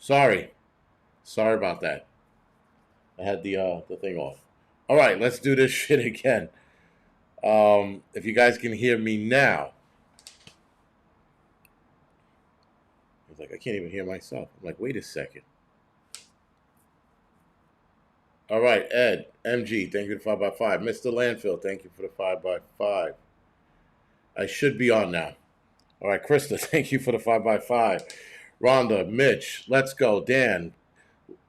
Sorry. Sorry about that. I had the thing off. All right, let's do this shit again. If you guys can hear me now, it's like I can't even hear myself. I'm like, wait a second. All right, Ed, MG, thank you for the 5x5. Mr. Landfill, thank you for the 5x5. I should be on now. All right, Krista, thank you for the 5x5. Rhonda, Mitch, let's go. Dan,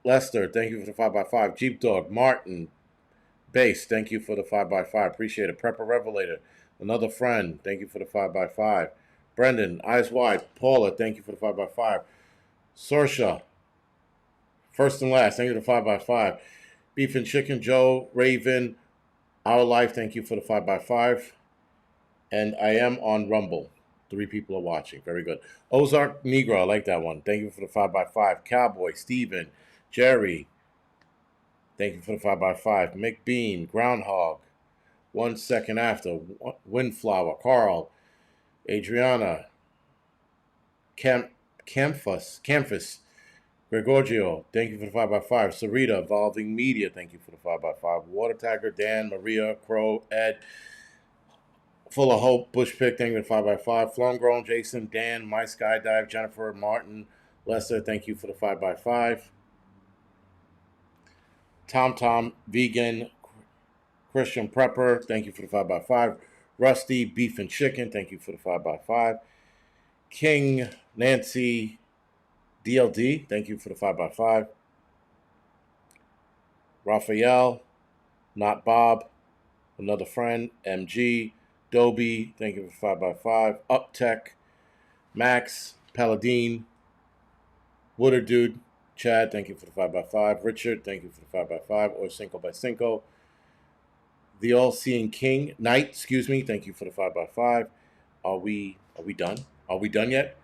Lester, thank you for the 5x5. Jeep Dog, Martin, Base, thank you for the 5x5. Appreciate it. Prepper Revelator, another friend, thank you for the 5x5. Brendan, Eyes Wide. Paula, thank you for the 5x5. Sorsha, first and last, thank you for the 5x5. Beef and Chicken, Joe, Raven, Our Life, thank you for the 5x5. And I am on Rumble. 3 people are watching. Very good. Ozark Negro, I like that one. Thank you for the 5x5. Cowboy, Steven, Jerry, thank you for the 5x5. Mick Bean, Groundhog, 1 second after. Windflower, Carl, Adriana, Campus, Gregorio, thank you for the 5x5. Sarita, Evolving Media, thank you for the 5x5. Water Tiger, Dan, Maria, Crow, Ed, Full of Hope, Bush Pick, thank you for the 5x5. Flown Grown, Jason, Dan, My Skydive, Jennifer, Martin, Lester, thank you for the 5x5. Tom, Vegan, Christian Prepper, thank you for the 5x5. Rusty, Beef and Chicken, thank you for the 5x5. King, Nancy, DLD, thank you for the 5x5. Raphael, Not Bob, another friend, MG, Dobie, thank you for 5x5. Uptech, Max, Paladine, Wooder Dude, Chad, thank you for the 5x5. Richard, thank you for the 5x5. Or Cinco by Cinco. The All-Seeing King, Knight, thank you for the 5x5. Are we done? Are we done yet?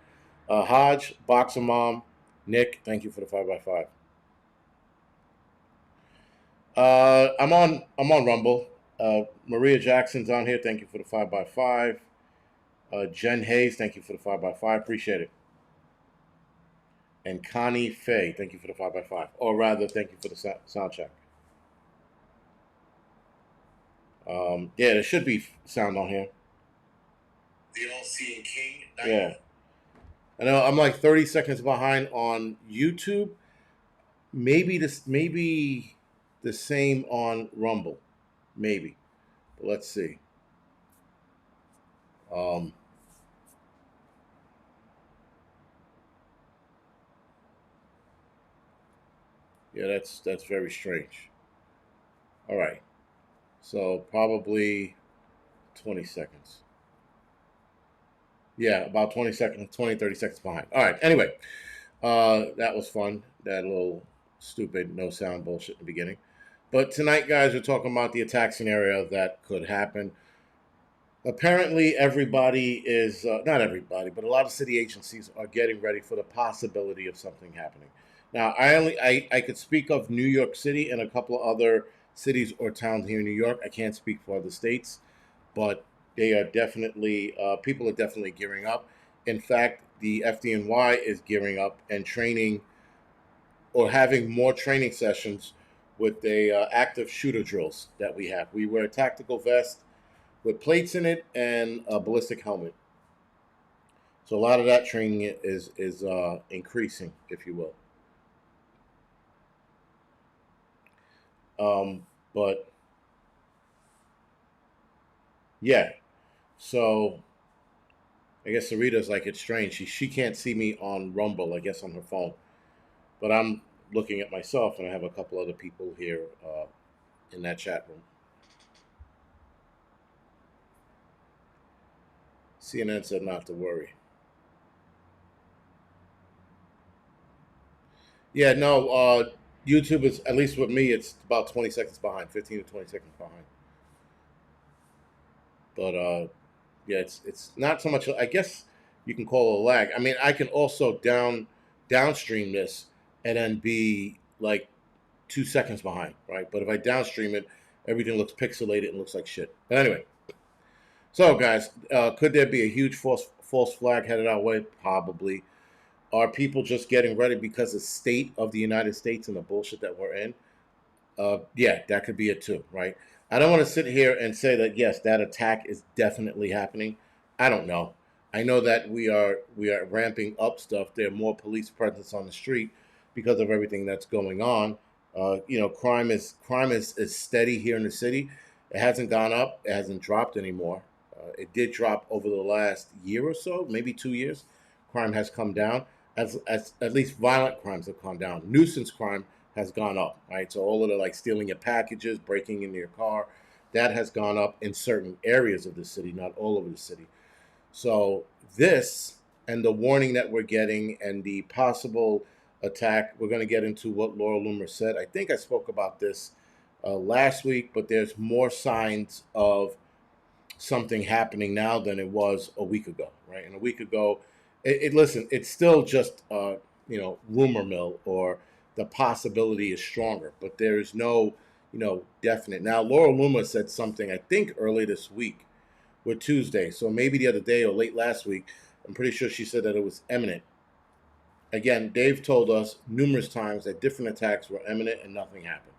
Hodge, Boxer Mom, Nick, thank you for the 5x5. I'm on Rumble. Maria Jackson's on here. Thank you for the 5x5. Jen Hayes, thank you for the 5x5. Appreciate it. And Connie Faye, thank you for the 5x5. Or rather, thank you for the sound check. Yeah, there should be sound on here. The All-Seeing King. Yeah. I know I'm like 30 seconds behind on YouTube. Maybe the same on Rumble. Maybe. But let's see. Yeah, that's very strange. All right. So probably 20 seconds. Yeah, about 20 seconds, 20, 30 seconds behind. All right. Anyway, that was fun. That little stupid no sound bullshit in the beginning. But tonight, guys, we're talking about the attack scenario that could happen. Apparently, everybody is, not everybody, but a lot of city agencies are getting ready for the possibility of something happening. Now, I could speak of New York City and a couple of other cities or towns here in New York. I can't speak for other states, but they are definitely, people are definitely gearing up. In fact, the FDNY is gearing up and training or having more training sessions with the active shooter drills that we have. We wear a tactical vest with plates in it and a ballistic helmet. So a lot of that training is increasing, if you will. But yeah, so I guess Sarita's like, it's strange. She can't see me on Rumble, I guess on her phone. But I'm looking at myself, and I have a couple other people here in that chat room. CNN said not to worry. Yeah, no, YouTube is, at least with me, it's about 20 seconds behind, 15 to 20 seconds behind. But yeah, it's not so much, I guess you can call it a lag. I mean, I can also downstream this and then be like 2 seconds behind, right? But if I downstream it, everything looks pixelated and looks like shit. But anyway, so guys, could there be a huge false flag headed our way? Probably. Are people just getting ready because of the state of the United States and the bullshit that we're in? Yeah, that could be it too, right? I don't want to sit here and say that yes, that attack is definitely happening. I don't know. I know that we are ramping up stuff. There are more police presence on the street because of everything that's going on. Crime is steady here in the city. It hasn't gone up. It hasn't dropped anymore. It did drop over the last year or so, maybe 2 years. Crime has come down. As at least violent crimes have come down. Nuisance crime has gone up, right? So all of the like stealing your packages, breaking into your car, that has gone up in certain areas of the city, not all over the city. So this and the warning that we're getting and the possible attack, we're going to get into what Laura Loomer said. I think I spoke about this last week, but there's more signs of something happening now than it was a week ago, right? And a week ago, listen, it's still just rumor mill, or the possibility is stronger, but there is no definite. Now, Laura Loomer said something I think early this week, with Tuesday, so maybe the other day or late last week. I'm pretty sure she said that it was imminent. Again, Dave told us numerous times that different attacks were imminent and nothing happened.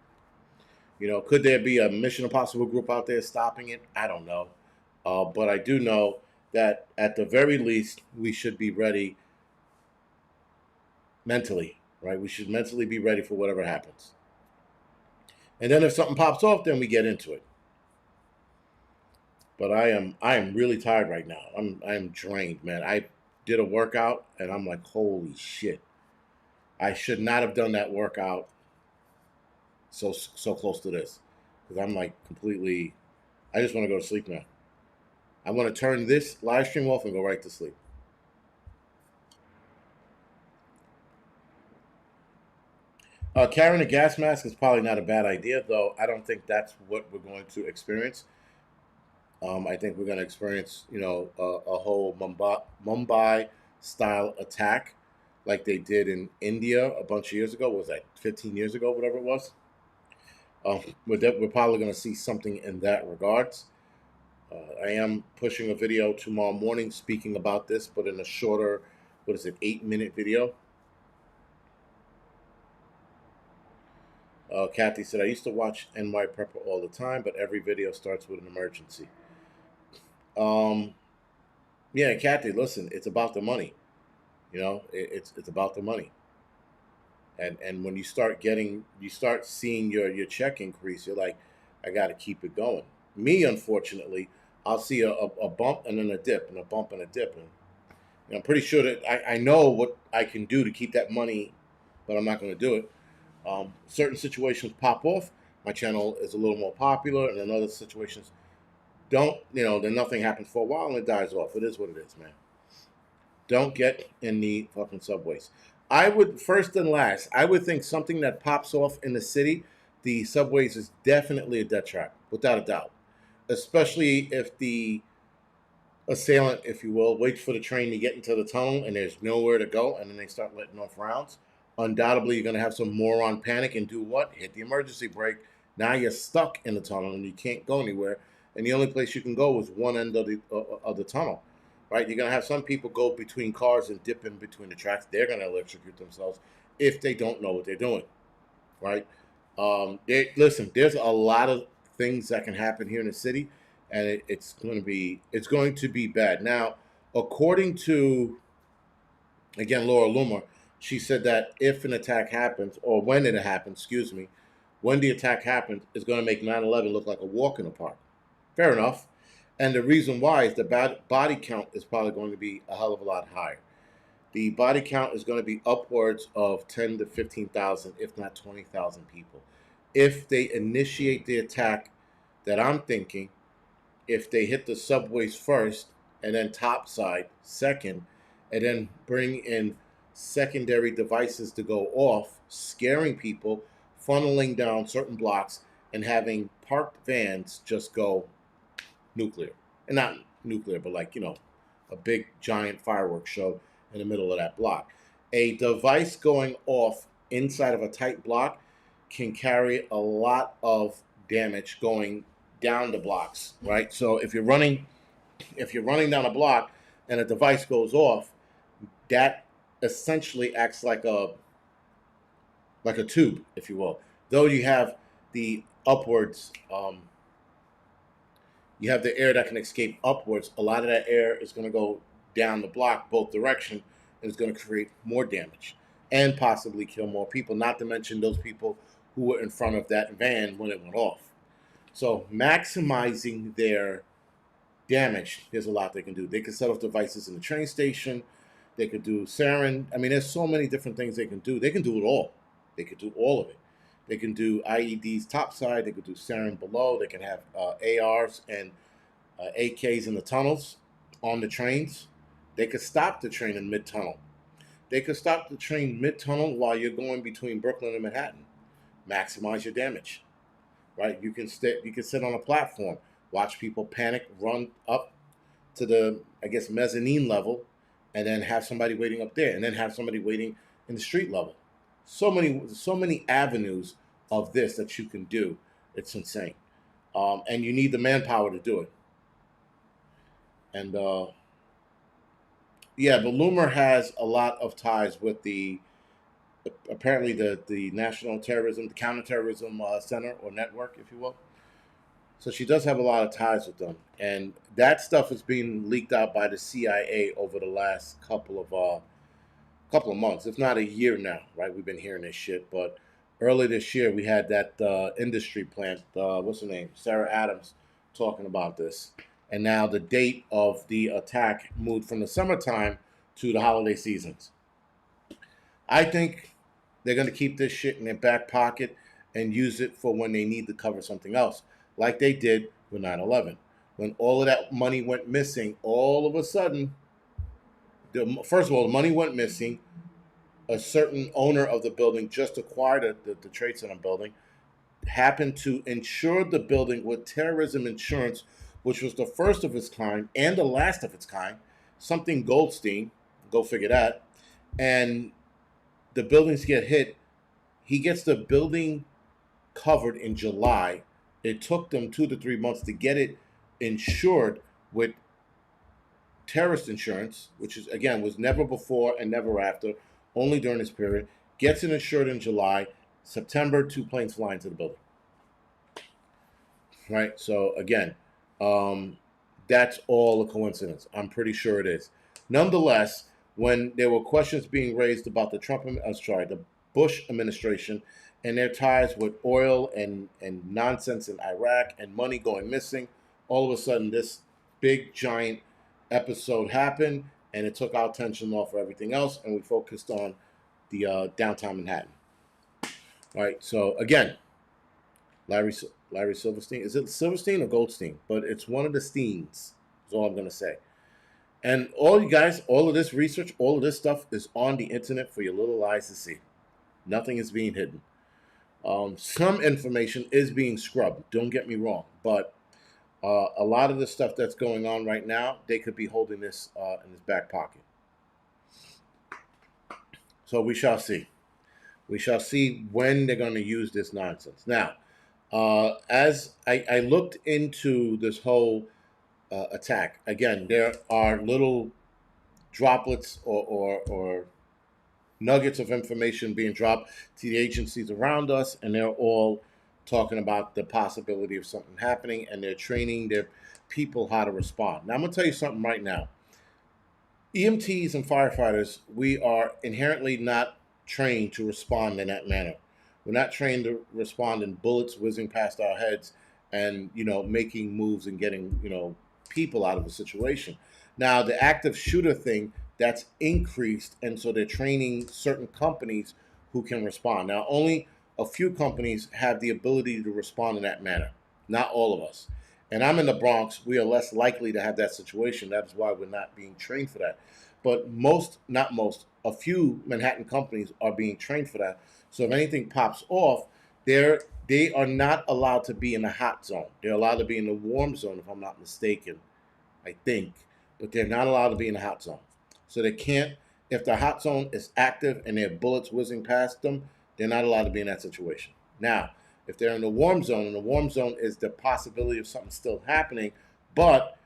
Could there be a Mission Impossible group out there stopping it? I don't know. But I do know that at the very least, we should be ready mentally, right? We should mentally be ready for whatever happens. And then if something pops off, then we get into it. But I am really tired right now. I'm drained, man. I did a workout and I'm like, holy shit. I should not have done that workout so close to this. Because I'm like completely, I just want to go to sleep now. I want to turn this live stream off and go right to sleep. Carrying a gas mask is probably not a bad idea, though. I don't think that's what we're going to experience. I think we're going to experience, a whole Mumbai style attack like they did in India a bunch of years ago. What was that, 15 years ago, whatever it was? We're probably going to see something in that regards. I am pushing a video tomorrow morning speaking about this, but in a shorter, 8-minute video. Kathy said, I used to watch NY Prepper all the time, but every video starts with an emergency. Yeah, Kathy, listen, it's about the money. It's about the money. And when you start seeing your check increase, you're like, I got to keep it going. Me, unfortunately, I'll see a bump and then a dip and a bump and a dip. And I'm pretty sure that I know what I can do to keep that money, but I'm not going to do it. Certain situations pop off. My channel is a little more popular, and in other situations, then nothing happens for a while and it dies off. It is what it is, man. Don't get in the fucking subways. I would, first and last, I would think something that pops off in the city, the subways, is definitely a death trap, without a doubt. Especially if the assailant, if you will, waits for the train to get into the tunnel and there's nowhere to go, and then they start letting off rounds. Undoubtedly, you're going to have some moron panic and do what? Hit the emergency brake. Now you're stuck in the tunnel and you can't go anywhere. And the only place you can go is one end of the tunnel, right? You're going to have some people go between cars and dip in between the tracks. They're going to electrocute themselves if they don't know what they're doing, right? Listen, there's a lot of things that can happen here in the city, and it's going to be bad. Now, according to, again, Laura Loomer, she said that if an attack happens, or when it happens, when the attack happens, it's going to make 9/11 look like a walk in the park. Fair enough. And the reason why is the body count is probably going to be a hell of a lot higher. The body count is going to be upwards of 10 to 15,000, if not 20,000 people. If they initiate the attack that I'm thinking, if they hit the subways first and then topside second, and then bring in secondary devices to go off, scaring people, funneling down certain blocks, and having parked vans just go nuclear. And not nuclear, but a big giant fireworks show in the middle of that block. A device going off inside of a tight block can carry a lot of damage going down the blocks, right? So if you're running down a block and a device goes off, that essentially acts like a tube, if you will. Though you have the upwards, you have the air that can escape upwards. A lot of that air is going to go down the block both direction, and is going to create more damage and possibly kill more people. Not to mention those people who were in front of that van when it went off. So maximizing their damage, there's a lot they can do. They can set off devices in the train station. They could do sarin. I mean, there's so many different things they can do. They can do it all. They could do all of it. They can do IEDs topside. They could do sarin below. They can have ARs and AKs in the tunnels on the trains. They could stop the train in mid-tunnel. They could stop the train mid-tunnel while you're going between Brooklyn and Manhattan. Maximize your damage, right? You can sit on a platform, watch people panic, run up to the, I guess, mezzanine level, and then have somebody waiting up there, and then have somebody waiting in the street level. So many avenues of this that you can do. It's insane, and you need the manpower to do it. And yeah, but Loomer has a lot of ties with apparently the National Terrorism, the Counterterrorism Center or network, if you will. So she does have a lot of ties with them, and that stuff is being leaked out by the CIA over the last couple of months, if not a year now. Right, we've been hearing this shit. But early this year, we had that industry plant. What's her name? Sarah Adams talking about this, and now the date of the attack moved from the summertime to the holiday seasons. I think they're going to keep this shit in their back pocket and use it for when they need to cover something else, like they did with 9/11. When all of that money went missing, all of a sudden, first of all, the money went missing. A certain owner of the building just acquired the Trade Center building, happened to insure the building with terrorism insurance, which was the first of its kind and the last of its kind, something Goldstein, go figure that, and the buildings get hit. He gets the building covered in July. It took them 2 to 3 months to get it insured with terrorist insurance, which is, again, was never before and never after, only during this period. Gets it insured in July. September, 2 planes fly into the building. Right? So, again, that's all a coincidence. I'm pretty sure it is. Nonetheless, when there were questions being raised about the Bush administration and their ties with oil and nonsense in Iraq and money going missing, all of a sudden this big giant episode happened, and it took our attention off of everything else, and we focused on the downtown Manhattan. All right. So again, Larry Silverstein. Is it Silverstein or Goldstein? But it's one of the Steens. Is all I'm gonna say. And all you guys, all of this research, all of this stuff is on the internet for your little eyes to see. Nothing is being hidden. Some information is being scrubbed. Don't get me wrong, but a lot of the stuff that's going on right now, they could be holding this in his back pocket. So we shall see. We shall see when they're going to use this nonsense. Now, as I looked into this whole attack, again, there are little droplets or nuggets of information being dropped to the agencies around us, and they're all talking about the possibility of something happening, and they're training their people how to respond. Now, I'm going to tell you something right now. EMTs and firefighters, we are inherently not trained to respond in that manner. We're not trained to respond in bullets whizzing past our heads and, making moves and getting, people out of a situation. Now, the active shooter thing, that's increased, and so they're training certain companies who can respond. Now, only a few companies have the ability to respond in that manner, not all of us. And I'm in the Bronx. We are less likely to have that situation. That's why we're not being trained for that. But not most, a few Manhattan companies are being trained for that. So if anything pops off, they are not allowed to be in the hot zone. They're allowed to be in the warm zone, if I'm not mistaken, I think. But they're not allowed to be in the hot zone. So they can't, if the hot zone is active and there are bullets whizzing past them, they're not allowed to be in that situation. Now, if they're in the warm zone, and the warm zone is the possibility of something still happening, but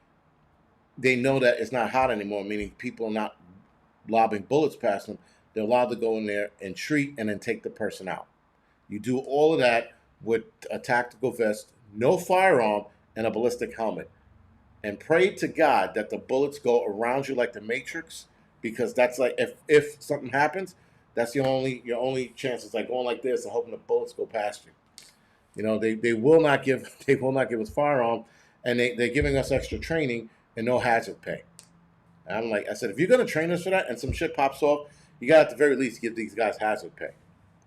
they know that it's not hot anymore, meaning people are not, lobbing bullets past them, they're allowed to go in there and treat and then take the person out. You do all of that with a tactical vest, no firearm, and a ballistic helmet. And pray to God that the bullets go around you like the Matrix, because that's like if something happens, that's your only chance is like going like this and hoping the bullets go past you. You know, they will not give they will not give us firearm, and they're giving us extra training and no hazard pay. And I'm like, I said, if you're gonna train us for that and some shit pops off, you got to at the very least give these guys hazard pay,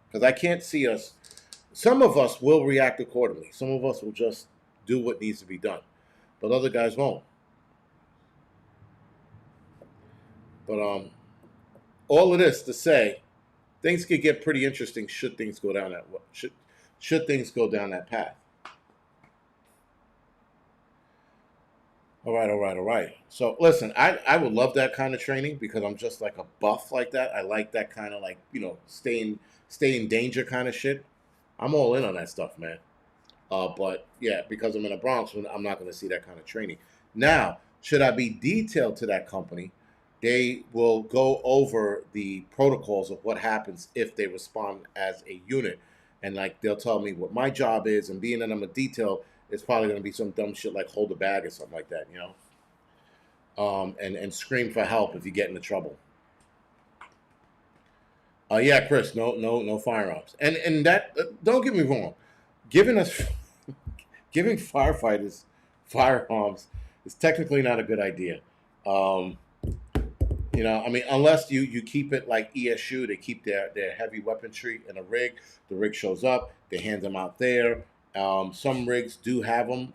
because I can't see us. Some of us will react accordingly. Some of us will just do what needs to be done, but other guys won't. But all of this to say, things could get pretty interesting should things go down that should things go down that path. All right, all right, all right. So listen, I would love that kind of training because I'm just like a buff like that. I like that kind of like, stay in danger kind of shit. I'm all in on that stuff, man. But yeah, because I'm in the Bronx, I'm not going to see that kind of training. Now, should I be detailed to that company, they will go over the protocols of what happens if they respond as a unit. And like they'll tell me what my job is, and being that I'm a detail, it's probably going to be some dumb shit like hold a bag or something like that, and scream for help if you get into trouble. Yeah, Chris, no firearms, and that don't get me wrong, giving us giving firefighters firearms is technically not a good idea. Um, I mean, unless you keep it like ESU, they keep their heavy weaponry in a rig. The rig shows up, they hand them out there. Some rigs do have them,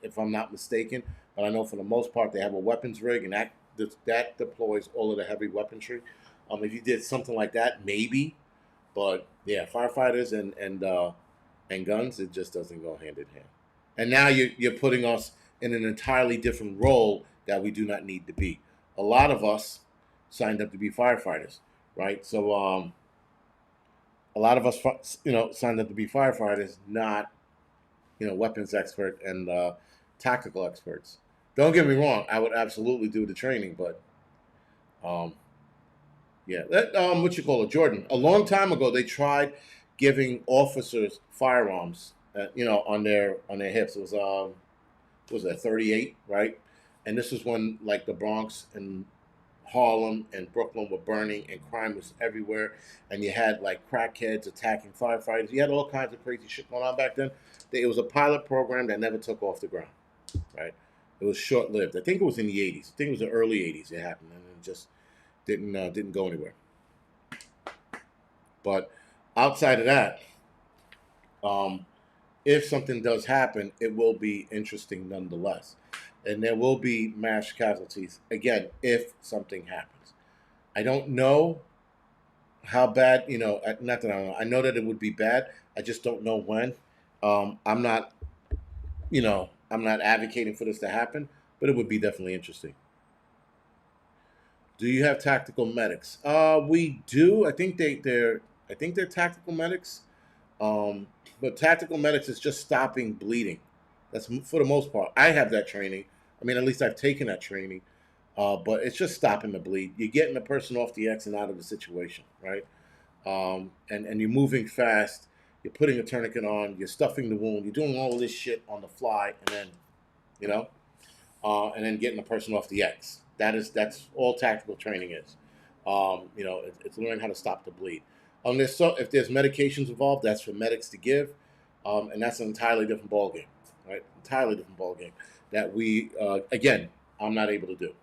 if I'm not mistaken, but I know for the most part they have a weapons rig, and that deploys all of the heavy weaponry. If you did something like that, maybe, but yeah, firefighters and guns, it just doesn't go hand in hand. And now you're putting us in an entirely different role that we do not need to be. A lot of us signed up to be firefighters, right? So a lot of us, signed up to be firefighters, not weapons expert and tactical experts. Don't get me wrong, I would absolutely do the training, but um, yeah, what you call it, Jordan. A long time ago, they tried giving officers firearms, on their hips. It was that 38, right? And this is when like the Bronx and Harlem and Brooklyn were burning and crime was everywhere, and you had like crackheads attacking firefighters. You had all kinds of crazy shit going on back then. It was a pilot program that never took off the ground, right? It was short lived. I think it was in the 80s. I think it was the early 80s it happened, and it just didn't go anywhere. But outside of that, um, if something does happen, it will be interesting nonetheless. And there will be mass casualties, again, if something happens. I don't know how bad, not that I don't know. I know that it would be bad. I just don't know when. I'm not, I'm not advocating for this to happen, but it would be definitely interesting. Do you have tactical medics? We do. I think they're tactical medics. Um, but tactical medics is just stopping bleeding. That's for the most part. I have that training. I mean, at least I've taken that training. But it's just stopping the bleed. You're getting the person off the X and out of the situation, right? And you're moving fast. You're putting a tourniquet on. You're stuffing the wound. You're doing all of this shit on the fly, and then, you know, and then getting the person off the X. That's all tactical training is. It's learning how to stop the bleed. If there's medications involved, that's for medics to give, and that's an entirely different ballgame, right? Entirely different ballgame that again, I'm not able to do.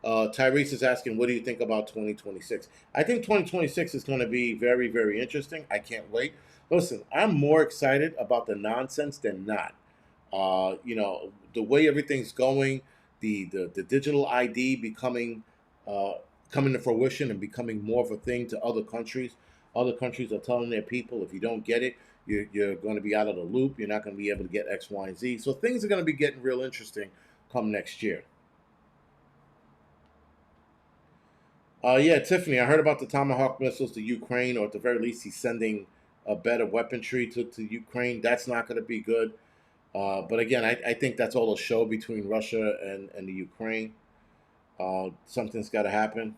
Tyrese is asking, what do you think about 2026? I think 2026 is going to be very, very interesting. I can't wait. Listen, I'm more excited about the nonsense than not. The way everything's going, the digital ID becoming coming to fruition and becoming more of a thing to other countries. Other countries are telling their people, if you don't get it, you're going to be out of the loop. You're not going to be able to get X, Y, and Z. So things are going to be getting real interesting come next year. Yeah, Tiffany, I heard about the Tomahawk missiles to Ukraine, or at the very least, he's sending a better weaponry to Ukraine. That's not going to be good. But again, I think that's all a show between Russia and the Ukraine. Something's got to happen.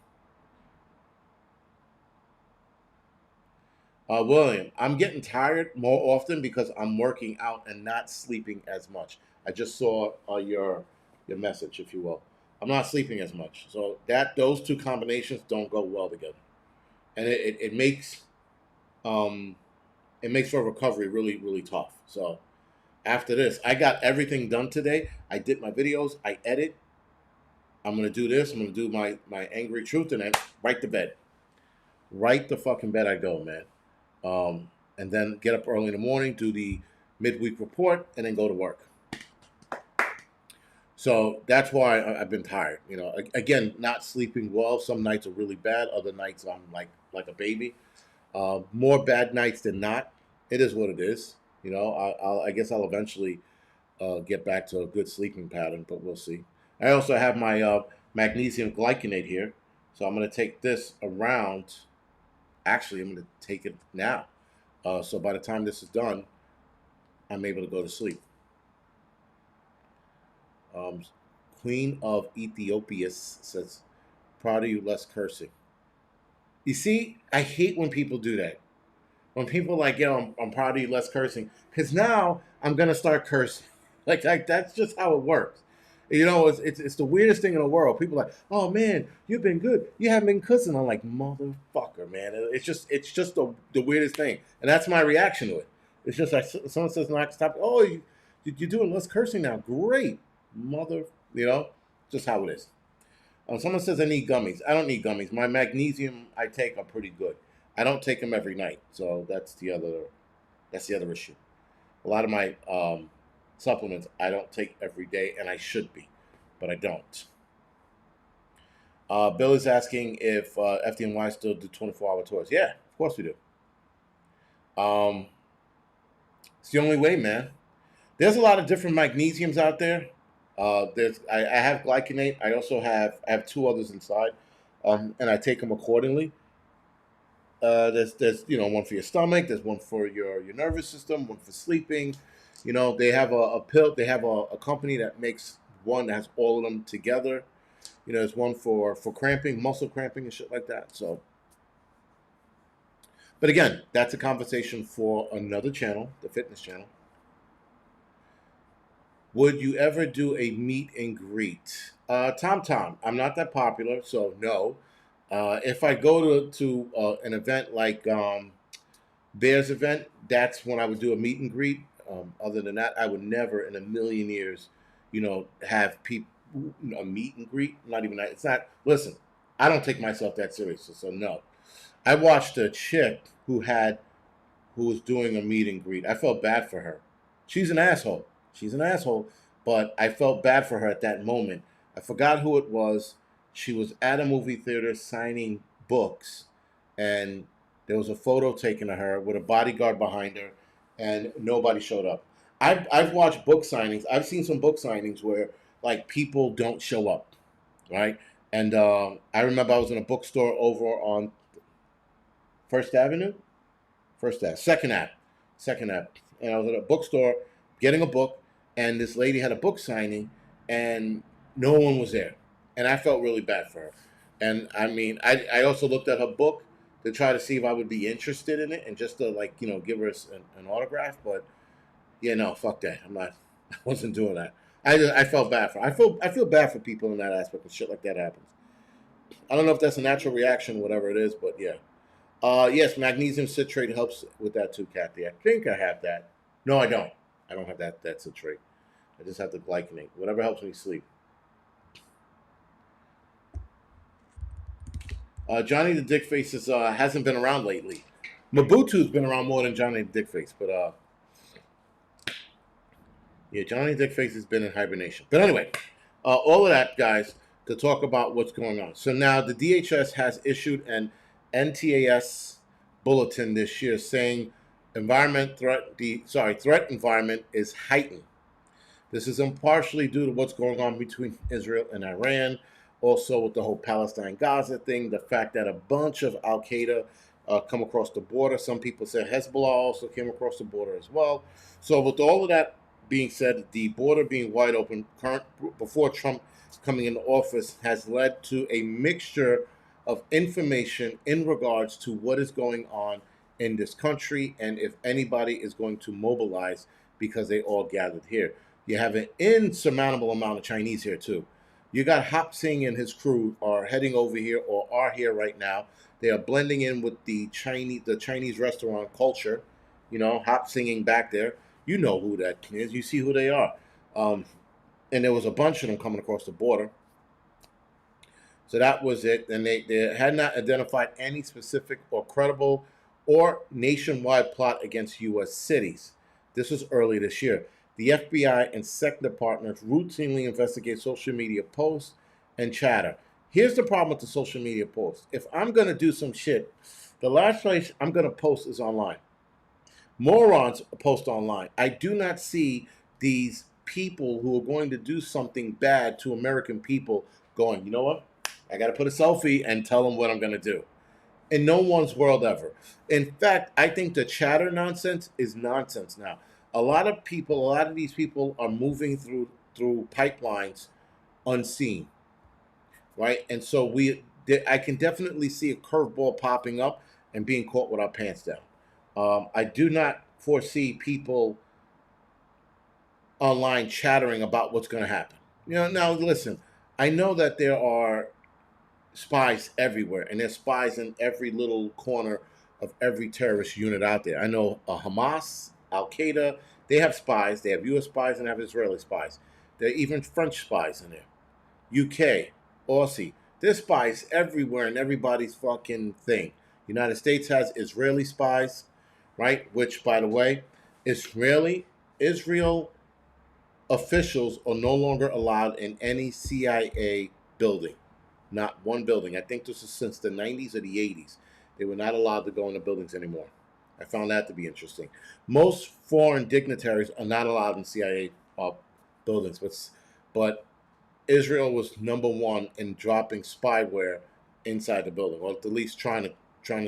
William, I'm getting tired more often because I'm working out and not sleeping as much. I just saw your message, if you will. I'm not sleeping as much, so that those two combinations don't go well together, and um, it makes for recovery really tough. So after this, I got everything done today. I did my videos. I edit. I'm gonna do this. I'm gonna do my angry truth, and then right to bed. Right the fucking bed I go, man. And then get up early in the morning, do the midweek report, and then go to work. So that's why I've been tired. You know, again, not sleeping well. Some nights are really bad. Other nights I'm like a baby. More bad nights than not. It is what it is. You know, I guess I'll eventually get back to a good sleeping pattern, but we'll see. I also have my magnesium glycinate here, so I'm going to take this around. Actually, I'm going to take it now. So by the time this is done, I'm able to go to sleep. Um, Queen of Ethiopia says, "Proud of you, less cursing." You see, I hate when people do that. When people are like, yo, I'm proud of you, less cursing. Because now I'm going to start cursing. Like, that's just how it works. You know, it's the weirdest thing in the world. People are like, oh man, you've been good. You haven't been cussing. I'm like, motherfucker, man. It's just the weirdest thing. And that's my reaction to it. It's just like someone says, not stop. Oh, you're doing less cursing now. Great. Mother, you know, just how it is. Someone says I need gummies. I don't need gummies. My magnesium I take are pretty good. I don't take them every night, so that's the other issue. A lot of my supplements I don't take every day, and I should be, but I don't. Bill is asking if FDNY still do 24-hour tours. Yeah, of course we do. Um, it's the only way, man. There's a lot of different magnesiums out there. I have glycinate. I have two others inside, and I take them accordingly. There's one for your stomach. There's one for your nervous system. One for sleeping. You know, they have a pill. They have a company that makes one that has all of them together. You know, there's one for cramping, muscle cramping, and shit like that. So, but again, that's a conversation for another channel, the fitness channel. Would you ever do a meet and greet? Tom, I'm not that popular, so no. If I go to an event like Bears event, that's when I would do a meet and greet. Other than that, I would never in a million years, have people a meet and greet. Not even that. It's not. Listen, I don't take myself that seriously, so no. I watched a chick who was doing a meet and greet. I felt bad for her. She's an asshole. She's an asshole, but I felt bad for her at that moment. I forgot who it was. She was at a movie theater signing books, and there was a photo taken of her with a bodyguard behind her, and nobody showed up. I've watched book signings. I've seen some book signings where like people don't show up, right? And I remember I was in a bookstore over on First Avenue, First Ave, Second Ave, and I was at a bookstore getting a book, and this lady had a book signing, and no one was there, and I felt really bad for her. And I mean, I also looked at her book to try to see if I would be interested in it, and just to like give her an autograph. But yeah, no, fuck that. I'm not. I wasn't doing that. I felt bad for her. I feel bad for people in that aspect when shit like that happens. I don't know if that's a natural reaction, whatever it is, but yeah. Yes, magnesium citrate helps with that too, Kathy. I think I have that. No, I don't. I don't have that citrate. I just have the glycinate. Whatever helps me sleep. Johnny the Dickface hasn't been around lately. Mobutu's been around more than Johnny the Dickface, but yeah, Johnny the Dickface has been in hibernation. But anyway, all of that, guys, to talk about what's going on. So now the DHS has issued an NTAS bulletin this year saying threat environment is heightened. This is partially due to what's going on between Israel and Iran, also with the whole Palestine-Gaza thing, the fact that a bunch of Al-Qaeda come across the border. Some people say Hezbollah also came across the border as well. So with all of that being said, the border being wide open before Trump coming into office has led to a mixture of information in regards to what is going on in this country, and if anybody is going to mobilize because they all gathered here. You have an insurmountable amount of Chinese here too. You got Hop Sing and his crew are heading over here or are here right now. They are blending in with the Chinese restaurant culture. You know, Hop singing back there. You know who that is. You see who they are. Um, and there was a bunch of them coming across the border. So that was it. And they had not identified any specific or credible or nationwide plot against U.S. cities. This was early this year. The FBI and sector partners routinely investigate social media posts and chatter. Here's the problem with the social media posts. If I'm going to do some shit, the last place I'm going to post is online. Morons post online. I do not see these people who are going to do something bad to American people going, you know what? I got to put a selfie and tell them what I'm going to do. In no one's world ever. In fact, I think the chatter nonsense is nonsense now. A lot of these people are moving through pipelines unseen, right? And so I can definitely see a curveball popping up and being caught with our pants down. I do not foresee people online chattering about what's going to happen. You know, now listen, I know that there are spies everywhere, and there's spies in every little corner of every terrorist unit out there. I know Hamas, Al Qaeda, they have spies. They have U.S. spies and have Israeli spies. There are even French spies in there. UK, Aussie. There's spies everywhere in everybody's fucking thing. United States has Israeli spies, right? Which, by the way, Israel officials are no longer allowed in any CIA building. Not one building. I think this is since the 90s or the 80s. They were not allowed to go into buildings anymore. I found that to be interesting. Most foreign dignitaries are not allowed in CIA buildings, but Israel was number one in dropping spyware inside the building, or at least trying to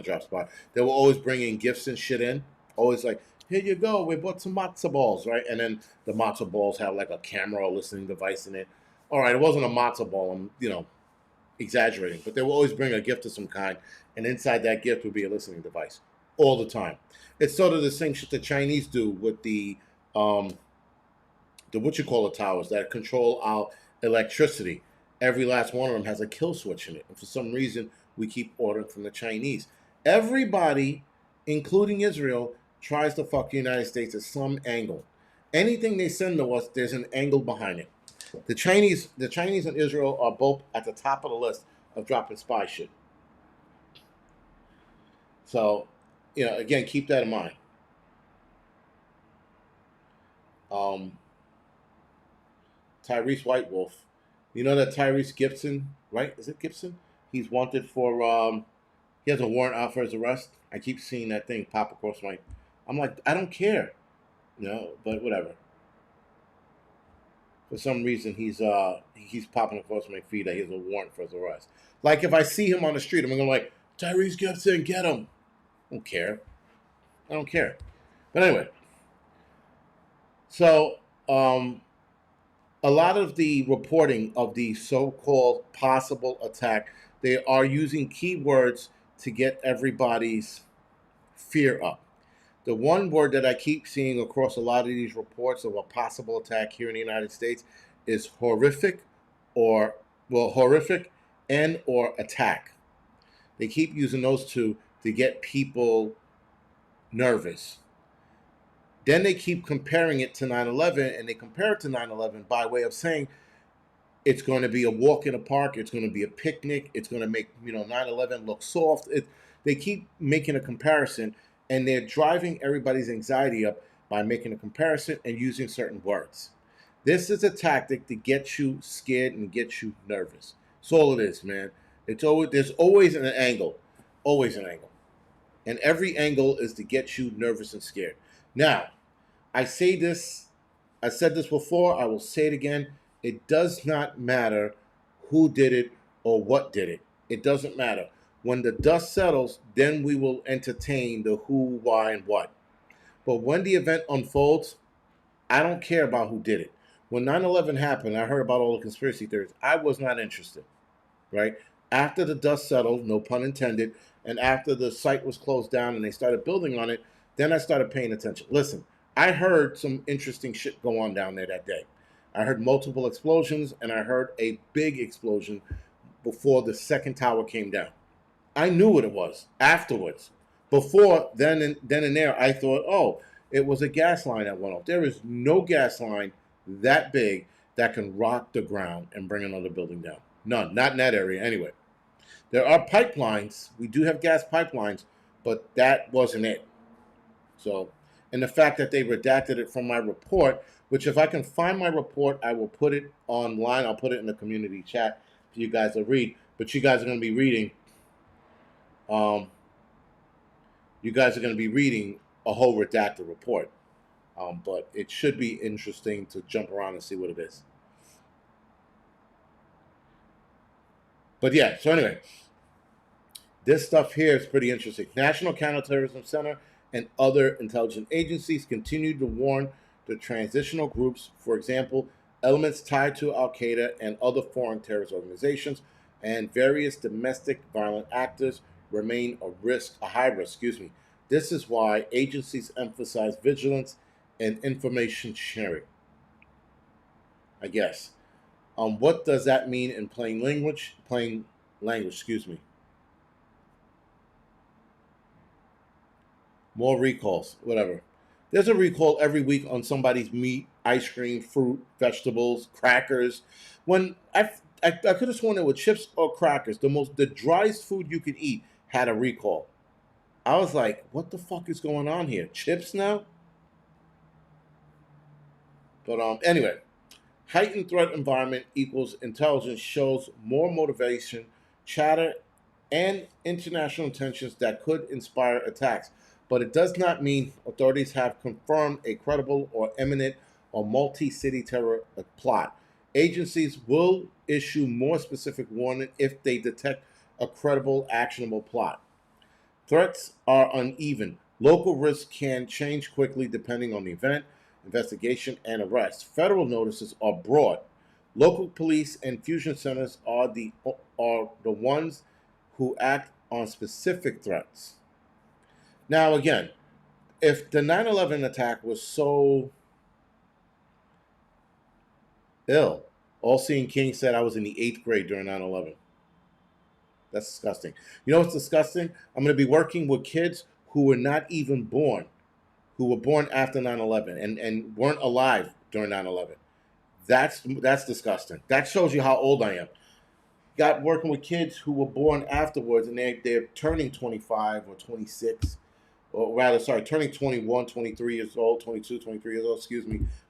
drop spy. They were always bringing gifts and shit in. Always like, here you go, we bought some matzo balls, right? And then the matzo balls have like a camera or listening device in it. All right, it wasn't a matzo ball. I'm exaggerating, but they will always bring a gift of some kind, and inside that gift would be a listening device all the time. It's sort of the same shit the Chinese do with the towers that control our electricity. Every last one of them has a kill switch in it, and for some reason we keep ordering from the Chinese. Everybody, including Israel, tries to fuck the United States at some angle. Anything they send to us, there's an angle behind it. The Chinese and Israel are both at the top of the list of dropping spy shit. So, again, keep that in mind. Tyrese White Wolf. You know that Tyrese Gibson, right? Is it Gibson? He's wanted for, he has a warrant out for his arrest. I keep seeing that thing pop across I'm like, I don't care. But whatever. For some reason, he's popping across my feed that he has a warrant for his arrest. Like, if I see him on the street, I'm going to like, Tyrese Gibson, get him. I don't care. But anyway, so a lot of the reporting of the so-called possible attack, they are using keywords to get everybody's fear up. The one word that I keep seeing across a lot of these reports of a possible attack here in the United States is horrific and or attack. They keep using those two to get people nervous. Then they keep comparing it to 9/11, and they compare it to 9/11 by way of saying it's going to be a walk in a park, it's going to be a picnic, it's going to make 9/11 look soft. They keep making a comparison, and they're driving everybody's anxiety up by making a comparison and using certain words. This is a tactic to get you scared and get you nervous. That's all it is, man. There's always an angle, and every angle is to get you nervous and scared. Now, I said this before, I will say it again. It does not matter who did it or what did it. It doesn't matter. When the dust settles, then we will entertain the who, why, and what. But when the event unfolds, I don't care about who did it. When 9/11 happened, I heard about all the conspiracy theories. I was not interested, right? After the dust settled, no pun intended, And after the site was closed down and they started building on it, then I started paying attention. Listen, I heard some interesting shit go on down there that day. I heard multiple explosions, and I heard a big explosion before the second tower came down. I knew what it was afterwards. Before then and there, I thought, oh, it was a gas line that went off. There is no gas line that big that can rock the ground and bring another building down. None, not in that area anyway. There are pipelines. We do have gas pipelines, but that wasn't it. So, and the fact that they redacted it from my report, which if I can find my report, I will put it online. I'll put it in the community chat for you guys to read. But you guys are going to be reading. You guys are going to be reading a whole redacted report. But it should be interesting to jump around and see what it is. But yeah, so anyway, this stuff here is pretty interesting. National Counterterrorism Center and other intelligence agencies continue to warn the transitional groups, for example, elements tied to Al-Qaeda and other foreign terrorist organizations, and various domestic violent actors remain a high risk. This is why agencies emphasize vigilance and information sharing. I guess. What does that mean in plain language? More recalls, whatever. There's a recall every week on somebody's meat, ice cream, fruit, vegetables, crackers. When I could have sworn it was chips or crackers, the driest food you could eat had a recall. I was like, what the fuck is going on here? Chips now? But anyway, heightened threat environment equals intelligence shows more motivation, chatter, and international tensions that could inspire attacks. But it does not mean authorities have confirmed a credible or imminent or multi-city terror plot. Agencies will issue more specific warning if they detect a credible, actionable plot. Threats are uneven. Local risks can change quickly depending on the event, investigation, and arrest. Federal notices are broad. Local police and fusion centers are the ones who act on specific threats. Now, again, if the 9/11 attack was so ill, All Seeing King said I was in the 8th grade during 9/11. That's disgusting. You know what's disgusting? I'm going to be working with kids who were not even born, who were born after 9/11 and weren't alive during 9/11. That's disgusting. That shows you how old I am. Got working with kids who were born afterwards, and they're turning 25 or 26, or rather, sorry, turning 21, 23 years old, 22, 23 years old,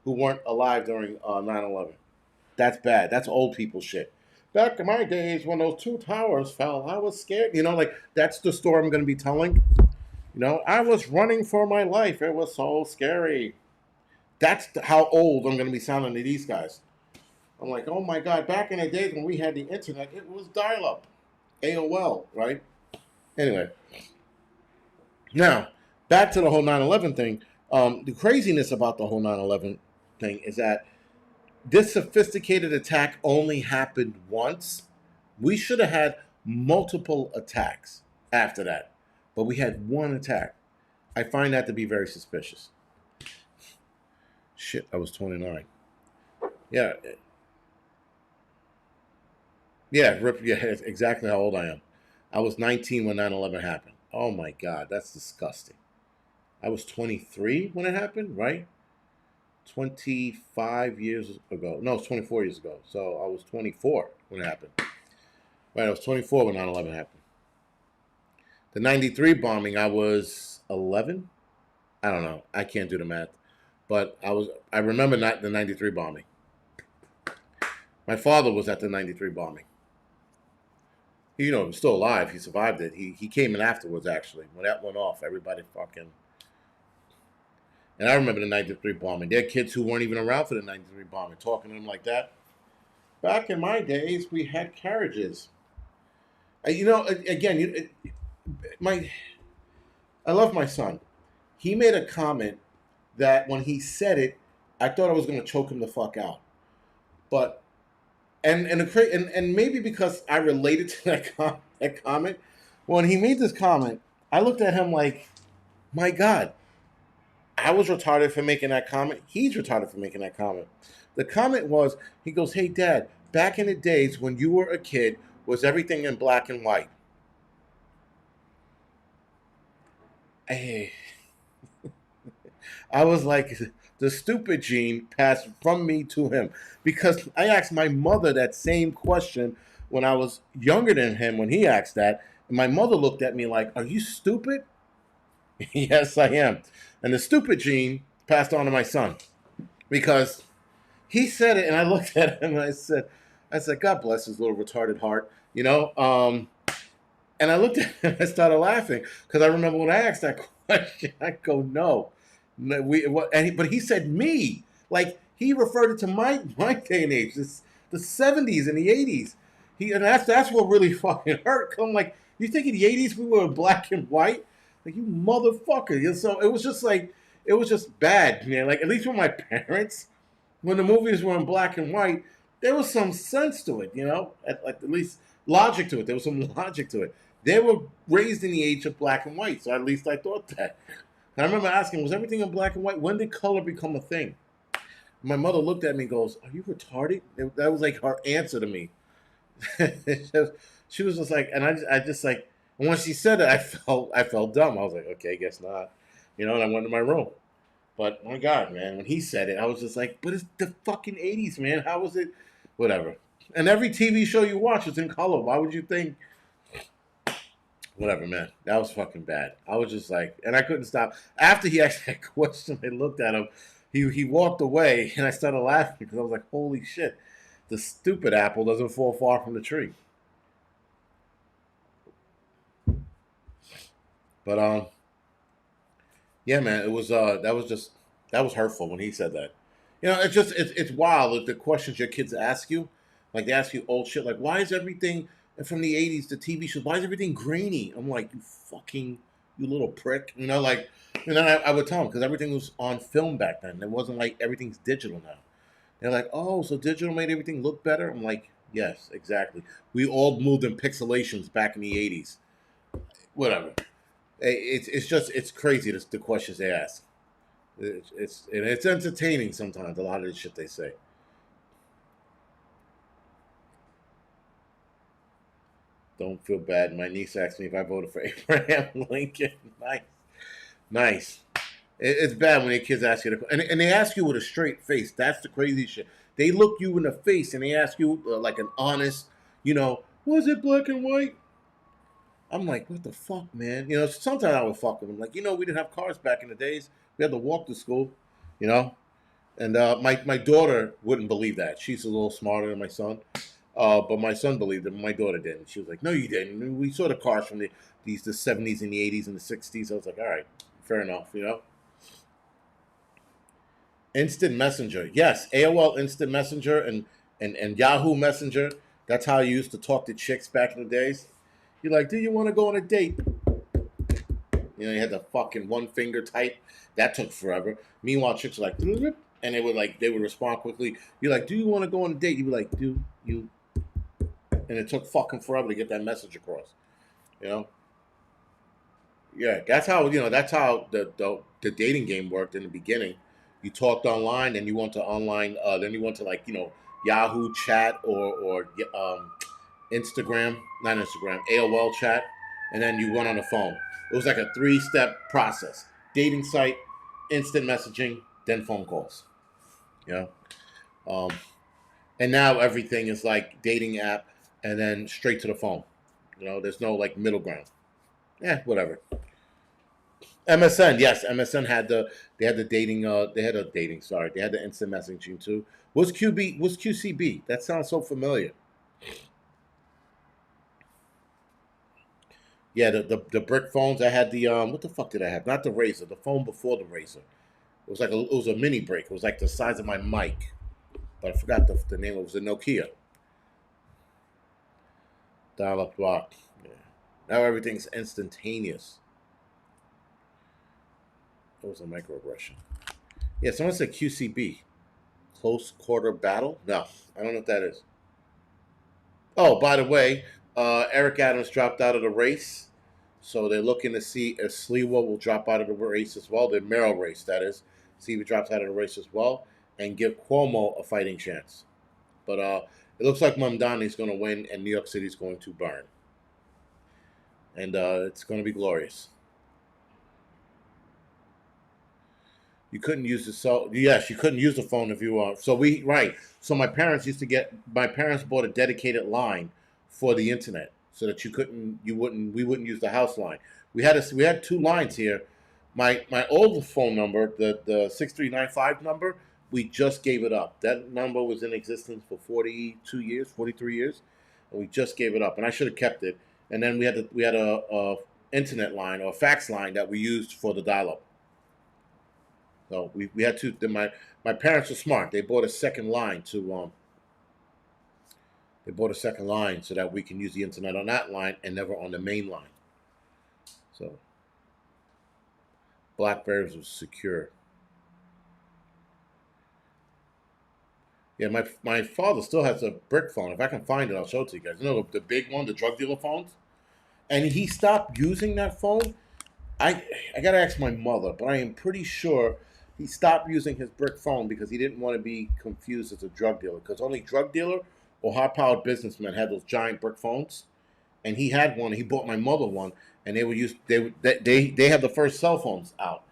who weren't alive during 9/11. That's bad. That's old people shit. Back in my days when those two towers fell, I was scared. Like, that's the story I'm going to be telling. I was running for my life. It was so scary. That's how old I'm going to be sounding to these guys. I'm like, oh my God, back in the days when we had the internet, it was dial-up. AOL, right? Anyway. Now, back to the whole 9/11 thing. The craziness about the whole 9/11 thing is that this sophisticated attack only happened once. We should have had multiple attacks after that. But we had one attack. I find that to be very suspicious. Shit, I was 29. Yeah. Yeah, it's exactly how old I am. I was 19 when 9/11 happened. Oh my God, that's disgusting. I was 23 when it happened, right? 25 years ago. No, it's 24 years ago. So I was 24 when it happened. Right, I was 24 when 9/11 happened. The 93 bombing, I was 11. I don't know. I can't do the math. But I remember not the 93 bombing. My father was at the 93 bombing. He was still alive. He survived it. He came in afterwards, actually. When that went off, everybody fucking... And I remember the 93 bombing. There are kids who weren't even around for the 93 bombing, talking to them like that. Back in my days, we had carriages. Again, I love my son. He made a comment that when he said it, I thought I was going to choke him the fuck out. And maybe because I related to that comment, When he made this comment, I looked at him like, my God, I was retarded for making that comment. He's retarded for making that comment. The comment was, he goes, hey, Dad, back in the days when you were a kid, was everything in black and white? Hey, I was like, the stupid gene passed from me to him because I asked my mother that same question when I was younger than him when he asked that. And my mother looked at me like, are you stupid? Yes, I am. And the stupid gene passed on to my son because he said it, and I looked at him and I said, God bless his little retarded heart, you know. And I looked at him, and I started laughing because I remember when I asked that question, I go, no, but he said me, like he referred it to my day and age, the '70s and the '80s. And that's what really fucking hurt. 'Cause I'm like, you think in the '80s we were black and white? Like you motherfucker. So it was just like it was just bad, man. Like at least with my parents, when the movies were in black and white, there was some sense to it, you know, at least logic to it. There was some logic to it. They were raised in the age of black and white, so at least I thought that. And I remember asking, was everything in black and white? When did color become a thing? My mother looked at me and goes, are you retarded? That was like her answer to me. She was just like, and I just like, and when she said it, I felt dumb. I was like, okay, guess not. You know, and I went to my room. But my God, man, when he said it, I was just like, but it's the fucking '80s, man. How was it? Whatever. And every TV show you watch is in color. Why would you think? Whatever, man. That was fucking bad. I was just like, and I couldn't stop. After he asked that question, I looked at him. He walked away, and I started laughing because I was like, holy shit. The stupid apple doesn't fall far from the tree. But yeah, man, it was that was hurtful when he said that. You know, it's wild the questions your kids ask you. Like they ask you old shit like why is everything from the '80s the TV shows, why is everything grainy? I'm like, you little prick. You know, like and then I would tell them because everything was on film back then. It wasn't like everything's digital now. They're like, oh, so digital made everything look better? I'm like, yes, exactly. We all moved in pixelations back in the '80s. Whatever. It's just it's crazy the questions they ask. It's entertaining sometimes. A lot of the shit they say. Don't feel bad. My niece asked me if I voted for Abraham Lincoln. Nice, nice. It's bad when your kids ask you, and they ask you with a straight face. That's the crazy shit. They look you in the face and they ask you like an honest, was it black and white? I'm like, what the fuck, man? You know, sometimes I would fuck with them. Like, we didn't have cars back in the days. We had to walk to school, you know. And my daughter wouldn't believe that. She's a little smarter than my son. But my son believed it. My daughter didn't. She was like, no, you didn't. We saw the cars from the '70s and the '80s and the '60s. I was like, all right, fair enough, you know. Instant Messenger. Yes, AOL Instant Messenger and Yahoo Messenger. That's how you used to talk to chicks back in the days. You're like, do you want to go on a date? You had the fucking one finger type. That took forever. Meanwhile, chicks are like, and they would respond quickly. You're like, do you want to go on a date? You'd be like, do you? And it took fucking forever to get that message across. You know? Yeah, that's how the dating game worked in the beginning. You talked online, then you went to online, then you went to Yahoo chat or Instagram, not Instagram, AOL chat, and then you went on the phone. It was like a 3-step process: dating site, instant messaging, then phone calls. You know, and now everything is like dating app, and then straight to the phone. There's no like middle ground. Yeah, whatever. MSN, yes, MSN had the dating they had a dating sorry they had the instant messaging too. Was QCB? That sounds so familiar. Yeah, the brick phones. I had the what the fuck did I have? Not the Razor, the phone before the Razor. It was a mini break. It was like the size of my mic, but I forgot the name. It was a Nokia dial up block. Yeah. Now everything's instantaneous. It was a microaggression. Yeah, someone said QCB, close quarter battle. No, I don't know what that is. Oh, by the way, Eric Adams dropped out of the race. So they're looking to see if Sliwa will drop out of the race as well, the mayoral race, that is. See if he drops out of the race as well, and give Cuomo a fighting chance. But it looks like Mamdani is going to win, and New York City is going to burn. And it's going to be glorious. You couldn't use the yes, you couldn't use the phone if you were. So my parents used to get. My parents bought a dedicated line for the internet, so that we wouldn't use the house line. We had two lines here. My old phone number, the 6395 number, we just gave it up. That number was in existence for 42 years, 43 years, and we just gave it up. And I should have kept it. And then we had a internet line or a fax line that we used for the dial up. So we had to. My parents were smart. They bought a second line They bought a second line so that we can use the internet on that line and never on the main line. So BlackBerries was secure. Yeah, my father still has a brick phone. If I can find it, I'll show it to you guys. You know the big one, the drug dealer phones. And he stopped using that phone. I gotta ask my mother, but I am pretty sure he stopped using his brick phone because he didn't want to be confused as a drug dealer. Because only drug dealer or high-powered businessmen had those giant brick phones, and he had one. He bought my mother one, and they had the first cell phones out.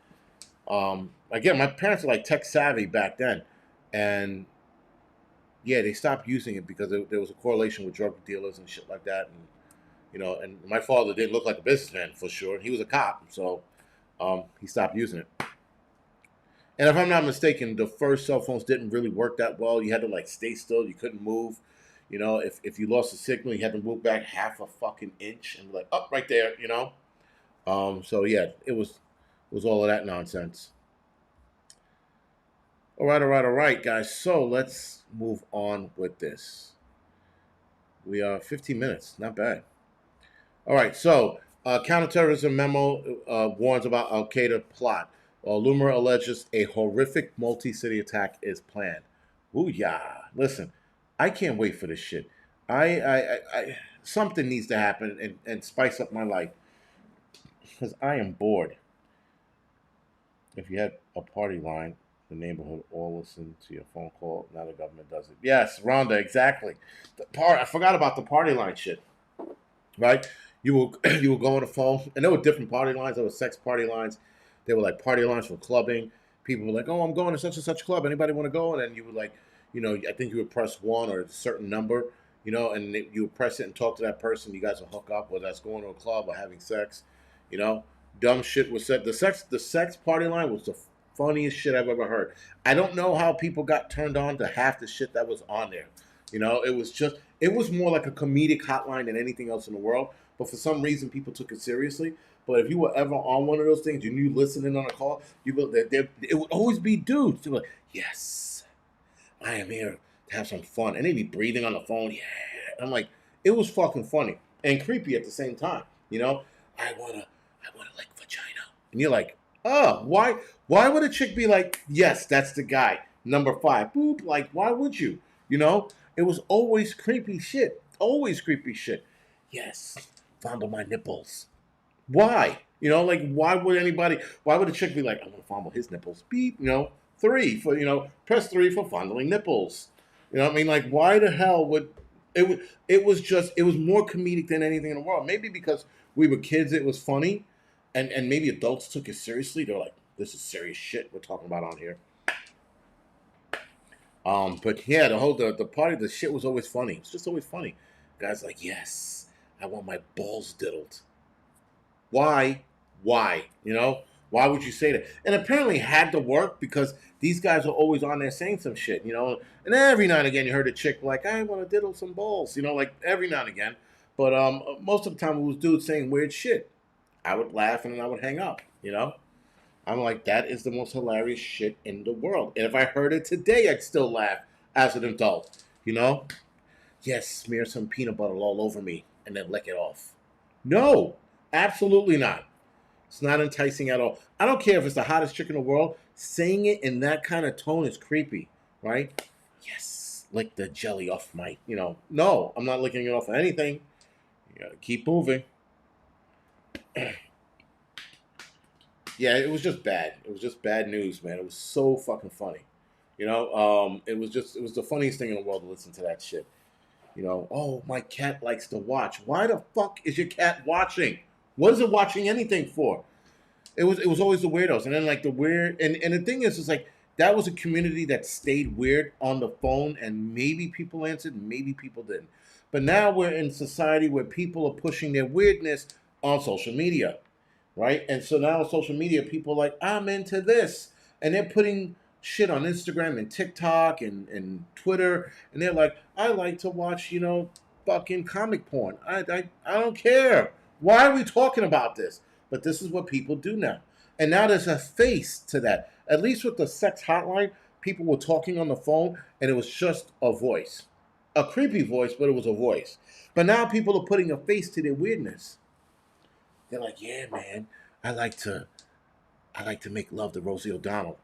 Again, my parents were like tech savvy back then, and yeah, they stopped using it because there was a correlation with drug dealers and shit like that, and my father didn't look like a businessman for sure. He was a cop, so he stopped using it. And if I'm not mistaken, the first cell phones didn't really work that well. You had to like stay still. You couldn't move. If you lost a signal, you had to move back half a fucking inch and be like, up right there. So yeah, it was all of that nonsense. All right, guys. So let's move on with this. We are 15 minutes. Not bad. All right, so counterterrorism memo warns about Al Qaeda plot. Loomer alleges a horrific multi-city attack is planned. Ooh yeah! Listen, I can't wait for this shit. Something needs to happen and spice up my life because I am bored. If you had a party line, the neighborhood all listen to your phone call. Now the government does it. Yes, Rhonda, exactly. I forgot about the party line shit. Right? You will go on the phone, and there were different party lines. There were sex party lines. There were like party lines for clubbing. People were like, "Oh, I'm going to such and such club. Anybody want to go?" And then you would like, I think you would press one or a certain number, and you would press it and talk to that person. You guys will hook up, whether that's going to a club or having sex. You know, dumb shit was said. The sex party line was the funniest shit I've ever heard. I don't know how people got turned on to half the shit that was on there. It was more like a comedic hotline than anything else in the world. But for some reason, people took it seriously. But if you were ever on one of those things, and you listening on a call, it would always be dudes. They were like, "Yes, I am here to have some fun," and they'd be breathing on the phone. Yeah, I'm like, it was fucking funny and creepy at the same time. I wanna like vagina, and you're like, oh, why? Why would a chick be like, yes, that's the guy, number five, boop? Like, why would you? It was always creepy shit. Always creepy shit. Yes, fondle my nipples. Why? Why would a chick be like, I want to fondle his nipples? Beep, press three for fondling nipples. You know what I mean? Like, why the hell would it was more comedic than anything in the world. Maybe because we were kids, it was funny, and maybe adults took it seriously. They're like, this is serious shit we're talking about on here. But yeah, the party, the shit was always funny. It's just always funny. Guys like, yes, I want my balls diddled. Why? Why? Why would you say that? And apparently it had to work because these guys are always on there saying some shit, And every now and again you heard a chick like, I want to diddle some balls, like every now and again. But most of the time it was dudes saying weird shit. I would laugh and then I would hang up. I'm like, that is the most hilarious shit in the world. And if I heard it today, I'd still laugh as an adult. Yes, smear some peanut butter all over me and then lick it off. No, absolutely not. It's not enticing at all. I don't care if it's the hottest chick in the world. Saying it in that kind of tone is creepy, right? Yes, lick the jelly off no, I'm not licking it off of anything. You gotta keep moving. Yeah, it was just bad. It was just bad news, man. It was so fucking funny. It was the funniest thing in the world to listen to that shit. Oh, my cat likes to watch. Why the fuck is your cat watching? What is it watching anything for? It was always the weirdos, and then like the weird, and the thing is like that was a community that stayed weird on the phone, and maybe people answered, maybe people didn't. But now we're in society where people are pushing their weirdness on social media, right? And so now on social media, people are like, I'm into this. And they're putting shit on Instagram and TikTok and Twitter. And they're like, I like to watch, fucking comic porn. I don't care. Why are we talking about this? But this is what people do now. And now there's a face to that. At least with the sex hotline, people were talking on the phone and it was just a voice. A creepy voice, but it was a voice. But now people are putting a face to their weirdness. They're like, yeah, man, I like to I like to make love to Rosie O'Donnell.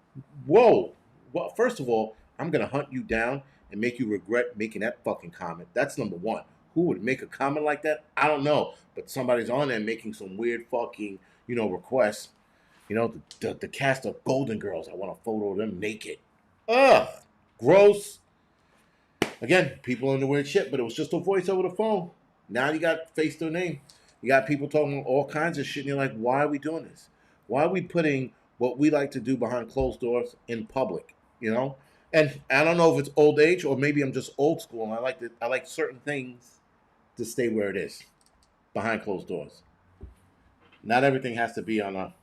Whoa. Well, first of all, I'm gonna hunt you down and make you regret making that fucking comment. That's number one. Who would make a comment like that? I don't know. But somebody's on there making some weird fucking, requests. The cast of Golden Girls. I want a photo of them naked. Ugh. Gross. Again, people in the weird shit, but it was just a voice over the phone. Now you got face to name. You got people talking all kinds of shit, and you're like, why are we doing this? Why are we putting what we like to do behind closed doors in public? And I don't know if it's old age or maybe I'm just old school, and I like certain things to stay where it is, behind closed doors. Not everything has to be on a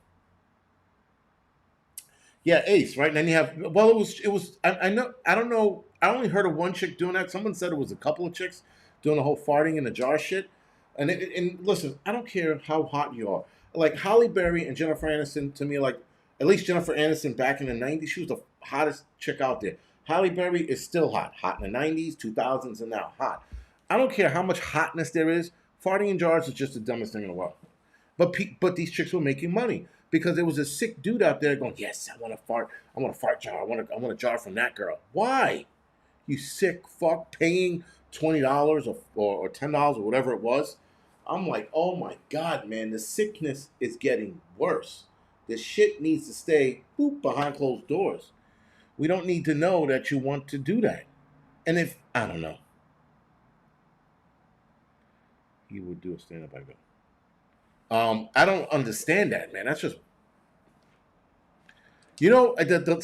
Yeah, Ace, right? And then you have it was I know I don't know I only heard of one chick doing that. Someone said it was a couple of chicks doing the whole farting in a jar shit. And listen, I don't care how hot you are. Like Holly Berry and Jennifer Aniston to me, like at least Jennifer Aniston back in the '90s, she was the hottest chick out there. Holly Berry is still hot in the '90s, 2000s, and now hot. I don't care how much hotness there is. Farting in jars is just the dumbest thing in the world. But these chicks were making money because there was a sick dude out there going, yes, I want to fart. I want a fart jar. I want a jar from that girl. Why? You sick fuck paying $20 or $10 or whatever it was. I'm like, oh my God, man, the sickness is getting worse. This shit needs to stay behind closed doors. We don't need to know that you want to do that. And if, I don't know, you would do a stand up, I go. I don't understand that, man. That's just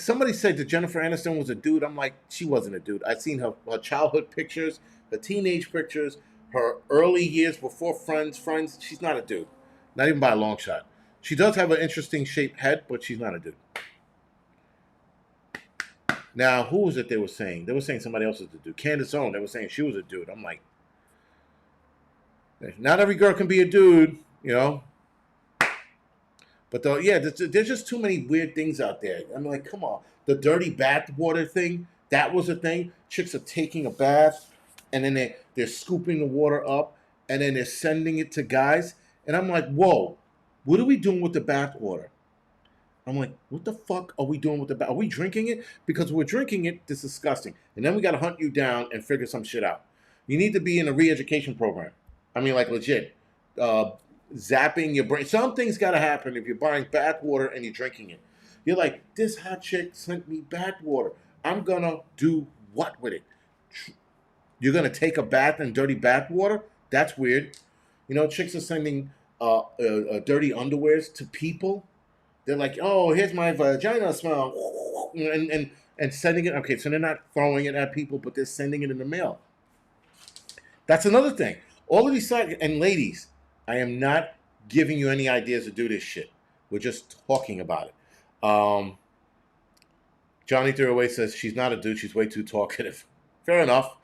somebody said that Jennifer Aniston was a dude. I'm like, she wasn't a dude. I've seen her childhood pictures, her teenage pictures, her early years before Friends. Friends, she's not a dude, not even by a long shot. She does have an interesting shaped head, but she's not a dude. Now, who was it they were saying? They were saying somebody else is a dude. Candace Owen, they were saying she was a dude. I'm like, not every girl can be a dude. But yeah, there's just too many weird things out there. I'm like, come on. The dirty bath water thing, that was a thing. Chicks are taking a bath, and then they're scooping the water up, and then they're sending it to guys. And I'm like, whoa, what are we doing with the bath water? I'm like, what the fuck are we doing with the bath? Are we drinking it? Because we're drinking it, it's disgusting. And then we got to hunt you down and figure some shit out. You need to be in a re-education program. I mean, like legit. Uh, Zapping your brain. Something's got to happen if you're buying bath water and you're drinking it. You're like, this hot chick sent me bath water. I'm going to do what with it? You're going to take a bath in dirty bath water? That's weird. Chicks are sending dirty underwears to people. They're like, oh, here's my vagina smell. And sending it. Okay, so they're not throwing it at people, but they're sending it in the mail. That's another thing. All of these sites, and ladies, I am not giving you any ideas to do this shit. We're just talking about it. Johnny Throwaway says she's not a dude. She's way too talkative. Fair enough.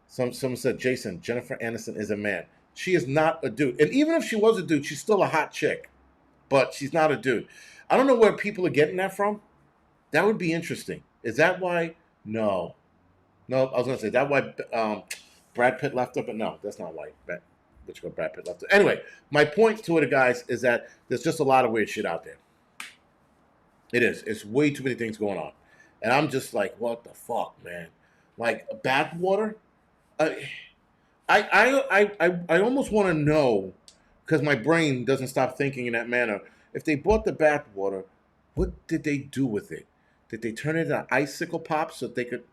Someone said, Jason, Jennifer Aniston is a man. She is not a dude. And even if she was a dude, she's still a hot chick. But she's not a dude. I don't know where people are getting that from. That would be interesting. Is that why? No. No, I was going to say, that why Brad Pitt left her? But no, that's not why Brad Pitt left her. Anyway, my point to it, guys, is that there's just a lot of weird shit out there. It is. It's way too many things going on. And I'm just like, what the fuck, man? Like, bath water? I almost want to know, because my brain doesn't stop thinking in that manner. If they bought the bath water, what did they do with it? Did they turn it into icicle pops so they could?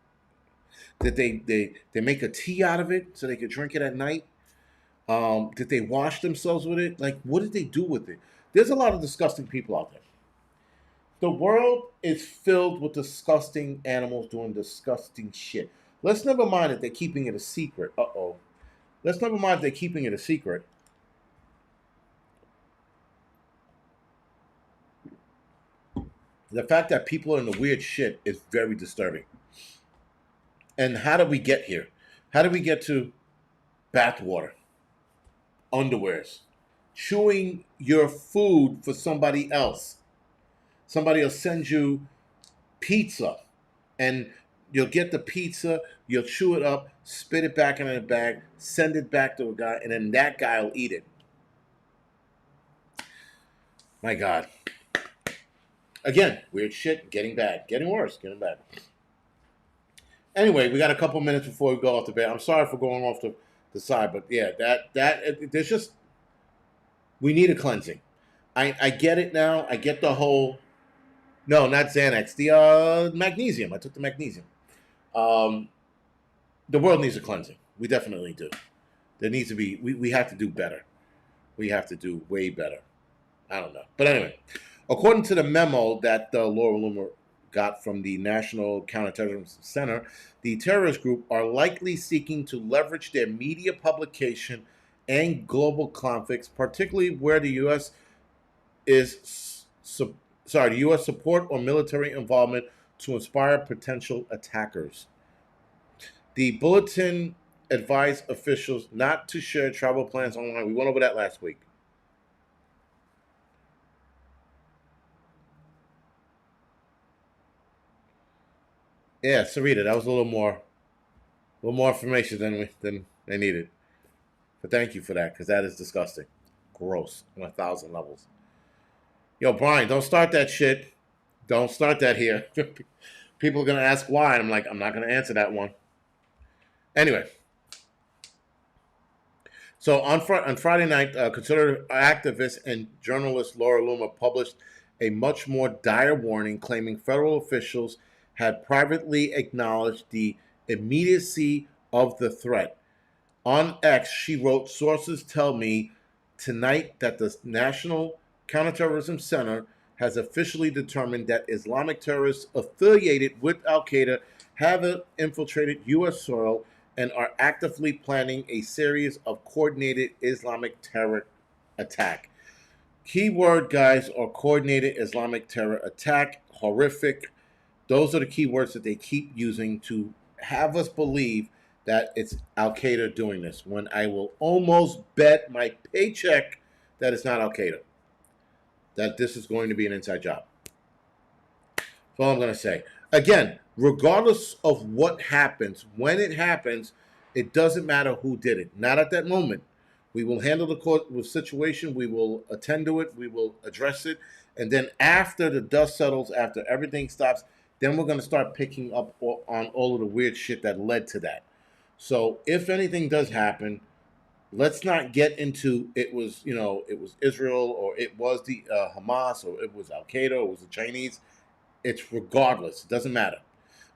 Did they make a tea out of it so they could drink it at night? Did they wash themselves with it? Like, what did they do with it? There's a lot of disgusting people out there. The world is filled with disgusting animals doing disgusting shit. Let's never mind that they're keeping it a secret. Uh oh. Let's never mind if they're keeping it a secret. The fact that people are into weird shit is very disturbing. And how did we get here? How did we get to bathwater, underwears, chewing your food for somebody else? Somebody will send you pizza, and you'll get the pizza, you'll chew it up, spit it back in a bag, send it back to a guy, and then that guy will eat it. My God. Again, weird shit, getting bad, getting worse, getting bad. Anyway, we got a couple minutes before we go off the bed. I'm sorry for going off the side, but yeah, there's just, we need a cleansing. I get it now. I get the whole, no, not Xanax, the magnesium. I took the magnesium. Um, the world needs a cleansing. We definitely do. There needs to be, we have to do better. We have to do way better. I don't know. But anyway, according to the memo that Laura Loomer got from the National Counterterrorism Center, the terrorist group are likely seeking to leverage their media publication and global conflicts, particularly where the U.S. the U.S. support or military involvement to inspire potential attackers. The bulletin advised officials not to share travel plans online. We went over that last week. Yeah, Sarita, that was a little more information than they needed. But thank you for that, because that is disgusting, gross on 1,000 levels. Yo, Brian, don't start that shit. Don't start that here. People are gonna ask why, and I'm like, I'm not gonna answer that one. Anyway, so on Friday night, conservative activist and journalist Laura Loomer published a much more dire warning, claiming federal officials had privately acknowledged the immediacy of the threat. On X, she wrote, "Sources tell me tonight that the National Counterterrorism Center has officially determined that Islamic terrorists affiliated with Al Qaeda have infiltrated U.S. soil and are actively planning a series of coordinated Islamic terror attack." Keyword, guys, are coordinated Islamic terror attack, horrific. Those are the keywords that they keep using to have us believe that it's Al Qaeda doing this, when I will almost bet my paycheck that it's not Al Qaeda, that this is going to be an inside job. That's all I'm going to say. Again, regardless of what happens, when it happens, it doesn't matter who did it. Not at that moment. We will handle the court situation. We will attend to it. We will address it. And then after the dust settles, after everything stops, then we're going to start picking up on all of the weird shit that led to that. So if anything does happen, let's not get into it was Israel, or it was the Hamas, or it was Al Qaeda, or it was the Chinese. It's regardless. It doesn't matter.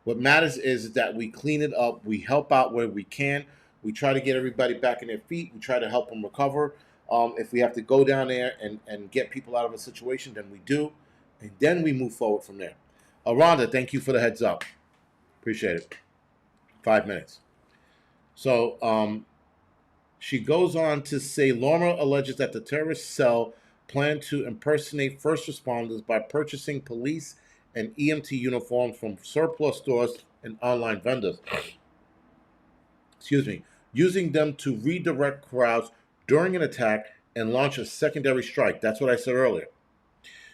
What matters is that we clean it up. We help out where we can. We try to get everybody back on their feet. We try to help them recover. If we have to go down there and get people out of a situation, then we do. And then we move forward from there. Rhonda, thank you for the heads up. Appreciate it. 5 minutes. So she goes on to say, Lorma alleges that the terrorist cell planned to impersonate first responders by purchasing police and EMT uniforms from surplus stores and online vendors. Excuse me. Using them to redirect crowds during an attack and launch a secondary strike. That's what I said earlier.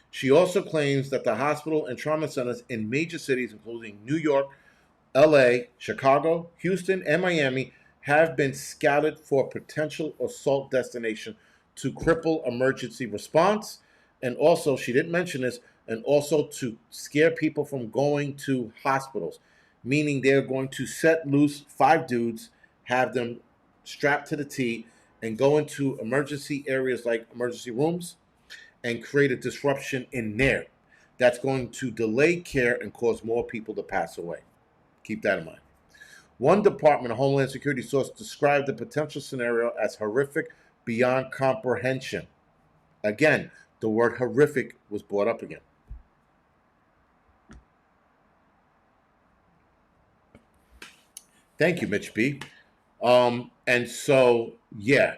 She also claims that the hospital and trauma centers in major cities, including New York, LA, Chicago, Houston, and Miami, have been scouted for potential assault destination to cripple emergency response. And also, she didn't mention this, and also to scare people from going to hospitals, meaning they're going to set loose 5 dudes, have them strapped to the T and go into emergency areas like emergency rooms and create a disruption in there. That's going to delay care and cause more people to pass away. Keep that in mind. One Department of Homeland Security source described the potential scenario as horrific beyond comprehension. Again, the word horrific was brought up again. Thank you, Mitch B. And so, yeah,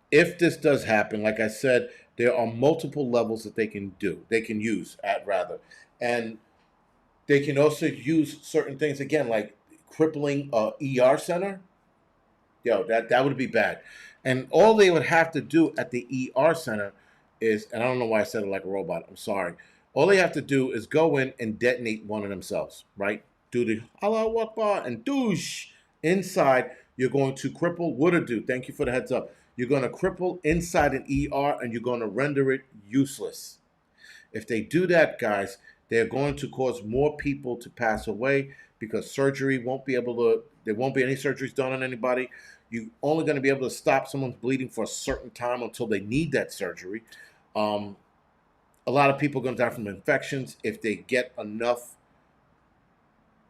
if this does happen, like I said, there are multiple levels that they can use at rather. And they can also use certain things, again, like crippling a ER center. Yo, that would be bad. And all they would have to do at the ER center is, and I don't know why I said it like a robot. I'm sorry. All they have to do is go in and detonate one of themselves, right? Do the Allahu Akbar and douche inside. You're going to cripple. What to do? Thank you for the heads up. You're going to cripple inside an ER and you're going to render it useless. If they do that, guys, they're going to cause more people to pass away because surgery won't be able to, there won't be any surgeries done on anybody. You're only going to be able to stop someone's bleeding for a certain time until they need that surgery. A lot of people are going to die from infections if they get enough,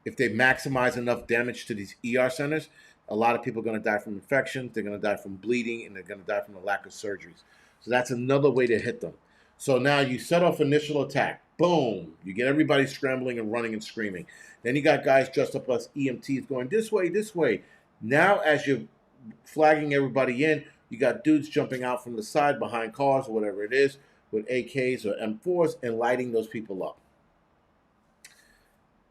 if they maximize enough damage to these ER centers. A lot of people are going to die from infections, they're going to die from bleeding, and they're going to die from the lack of surgeries. So that's another way to hit them. So now you set off initial attack. Boom. You get everybody scrambling and running and screaming. Then you got guys dressed up as EMTs going this way, this way. Now as you're flagging everybody in, you got dudes jumping out from the side behind cars or whatever it is with AKs or M4s and lighting those people up.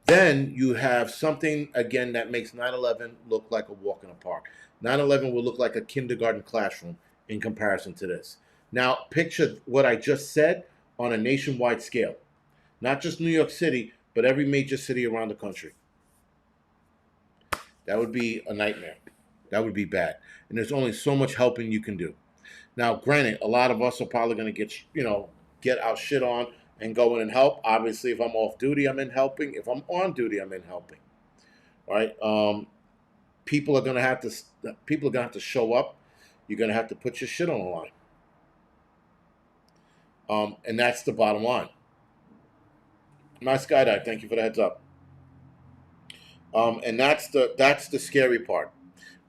Then you have something, again, that makes 9/11 look like a walk in a park. 9/11 will look like a kindergarten classroom in comparison to this. Now, picture what I just said on a nationwide scale. Not just New York City, but every major city around the country. That would be a nightmare. That would be bad. And there's only so much helping you can do. Now, granted, a lot of us are probably going to get our shit on and go in and help. Obviously, if I'm off duty, I'm in helping. If I'm on duty, I'm in helping. All right. People are going to have to show up. You're going to have to put your shit on the line. And that's the bottom line. My skydive, thank you for the heads up. And that's the scary part.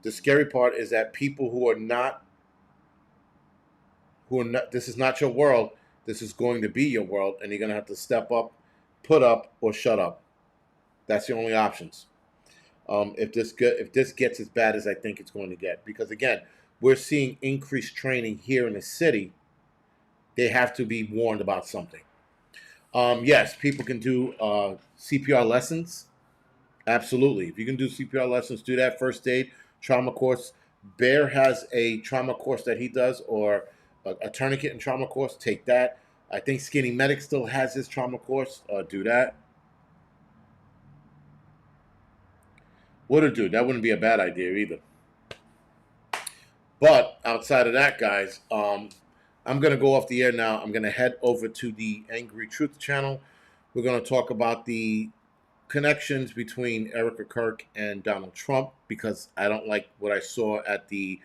The scary part is that people who are not, this is not your world. This is going to be your world, and you're going to have to step up, put up, or shut up. That's the only options. If this gets as bad as I think it's going to get, because again, we're seeing increased training here in the city. They have to be warned about something. Yes, people can do CPR lessons. Absolutely. If you can do CPR lessons, do that. First aid, trauma course. Bear has a trauma course that he does, or a tourniquet and trauma course. Take that. I think Skinny Medic still has his trauma course. Do that. What a dude. That wouldn't be a bad idea either. But outside of that, guys, I'm going to go off the air now. I'm going to head over to the Angry Truth channel. We're going to talk about the connections between Erica Kirk and Donald Trump, because I don't like what I saw at the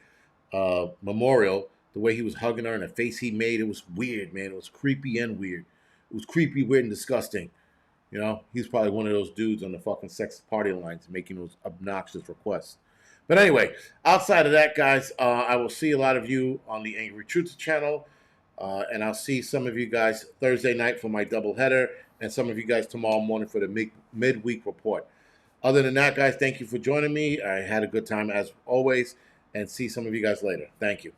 memorial. The way he was hugging her and the face he made, it was weird, man. It was creepy and weird. It was creepy, weird, and disgusting. You know, he's probably one of those dudes on the fucking sex party lines making those obnoxious requests. But anyway, outside of that, guys, I will see a lot of you on the Angry Truth channel. And I'll see some of you guys Thursday night for my doubleheader, and some of you guys tomorrow morning for the midweek report. Other than that, guys, thank you for joining me. I had a good time as always, and see some of you guys later. Thank you.